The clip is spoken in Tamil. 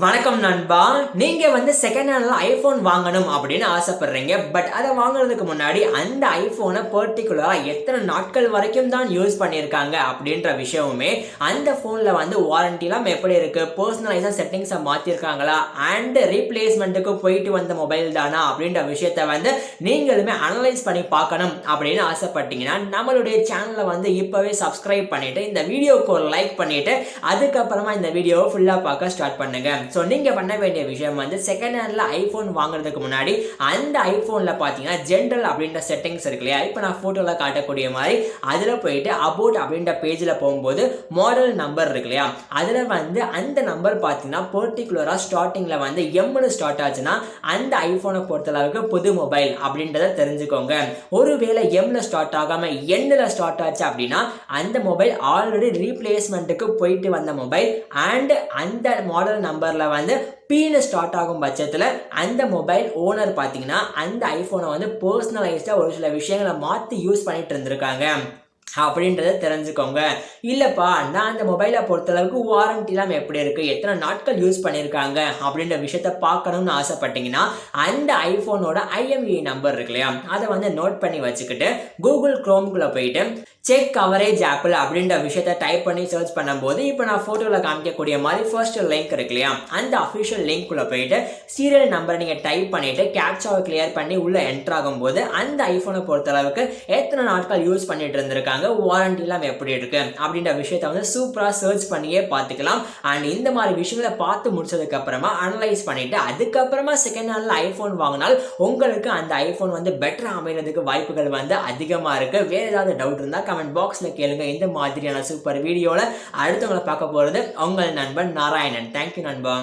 வணக்கம் நண்பா. நீங்க செகண்ட் ஹேண்ட்ல ஐபோன் வாங்கணும் அப்படின்னு ஆசைப்படுறீங்க. பட் அதை வாங்குறதுக்கு முன்னாடி அந்த ஐபோனை பர்டிகுலரா எத்தனை நாட்கள் வரைக்கும் தான் யூஸ் பண்ணியிருக்காங்க அப்படின்ற விஷயமுமே, அந்த போன்ல வாரண்டிலாம் எப்படி இருக்கு, பர்சனலைஸா செட்டிங்ஸை மாத்திருக்காங்களா, அண்ட் ரீப்ளேஸ்மெண்ட்டுக்கு போயிட்டு வந்த மொபைல் தானா அப்படின்ற விஷயத்த நீங்களுமே அனலைஸ் பண்ணி பார்க்கணும் அப்படின்னு ஆசைப்பட்டீங்கன்னா நம்மளுடைய சேனலை இப்பவே சப்ஸ்கிரைப் பண்ணிட்டு இந்த வீடியோக்கு ஒரு லைக் பண்ணிட்டு அதுக்கப்புறமா இந்த வீடியோவை ஃபுல்லா பார்க்க ஸ்டார்ட் பண்ணுங்க. ஸோ நீங்கள் பண்ண வேண்டிய விஷயம் செகண்ட் ஹேண்டில் ஐஃபோன் வாங்குறதுக்கு முன்னாடி அந்த ஐஃபோனில் பார்த்தீங்கன்னா ஜென்ரல் அப்படின்ற செட்டிங்ஸ் இருக்கு இல்லையா, இப்போ நான் ஃபோட்டோவில் காட்டக்கூடிய மாதிரி அதில் போயிட்டு அபவுட் அப்படின்ற பேஜில் போகும்போது மாடல் நம்பர் இருக்கு இல்லையா, அதில் அந்த நம்பர் பார்த்தீங்கன்னா பர்டிகுலராக ஸ்டார்டிங்கில் எம்னு ஸ்டார்ட் ஆச்சுன்னா அந்த ஐஃபோனை பொறுத்தளவுக்கு புது மொபைல் அப்படின்றத தெரிஞ்சுக்கோங்க. ஒருவேளை எம்ல ஸ்டார்ட் ஆகாமல் எண்ணில் ஸ்டார்ட் ஆச்சு அப்படின்னா அந்த மொபைல் ஆல்ரெடி ரீப்ளேஸ்மெண்ட்டுக்கு போயிட்டு வந்த மொபைல். அண்ட் அந்த மாடல் நம்பர்ல பீனு ஸ்டார்ட் ஆகும் பட்சத்தில் அந்த மொபைல் ஓனர் பார்த்தீங்கன்னா அந்த ஐஃபோனை பர்சனலைஸ்டா ஒரு சில விஷயங்களை மாற்றி யூஸ் பண்ணிட்டு இருந்திருக்காங்க அப்படின்றத தெரிஞ்சுக்கோங்க. இல்லைப்பா நான் அந்த மொபைலை பொறுத்தளவுக்கு வாரண்டிலாம் எப்படி இருக்குது, எத்தனை நாட்கள் யூஸ் பண்ணியிருக்காங்க அப்படின்ற விஷயத்த பார்க்கணும்னு ஆசைப்பட்டீங்கன்னா அந்த ஐஃபோனோட IMEI நம்பர் இருக்கு இல்லையா, அதை நோட் பண்ணி வச்சுக்கிட்டு கூகுள் குரோம்குள்ளே போயிட்டு செக் கவரேஜ் ஆப்பிள் அப்படின்ற விஷயத்த டைப் பண்ணி சர்ச் பண்ணும்போது இப்போ நான் ஃபோட்டோவில் காமிக்கக்கூடிய மாதிரி ஃபர்ஸ்ட் லிங்க் இருக்கு இல்லையா, அந்த அஃபிஷியல் லிங்க்குள்ளே போயிட்டு சீரியல் நம்பரை நீங்கள் டைப் பண்ணிவிட்டு கேப்சாவை கிளியர் பண்ணி உள்ளே என்ட்ரு ஆகும்போது அந்த ஐஃபோனை பொறுத்தளவுக்கு எத்தனை நாட்கள் யூஸ் பண்ணிட்டு இருந்திருக்காங்க, வாரண்டிலாம் எப்படி இருக்கு அப்படின்ற விஷயத்த சூப்பராக சர்ச் பண்ணியே பார்த்துக்கலாம். அண்ட் இந்த மாதிரி விஷயங்களை பார்த்து முடிச்சதுக்கு அப்புறமா அனலைஸ் பண்ணிட்டு அதுக்கப்புறமா செகண்ட் ஹேண்ட்ல ஐஃபோன் வாங்கினால் உங்களுக்கு அந்த ஐஃபோன் பெட்டரா அமைகிறதுக்கு வாய்ப்புகள் அதிகமாக இருக்கு. வேற ஏதாவது டவுட் இருந்தால் கமெண்ட் பாக்ஸில் கேளுங்க. இந்த மாதிரியான சூப்பர் வீடியோவில் அடுத்தவங்களை பார்க்க போகிறது உங்கள் நண்பன் நாராயணன். தேங்க்யூ நண்பா.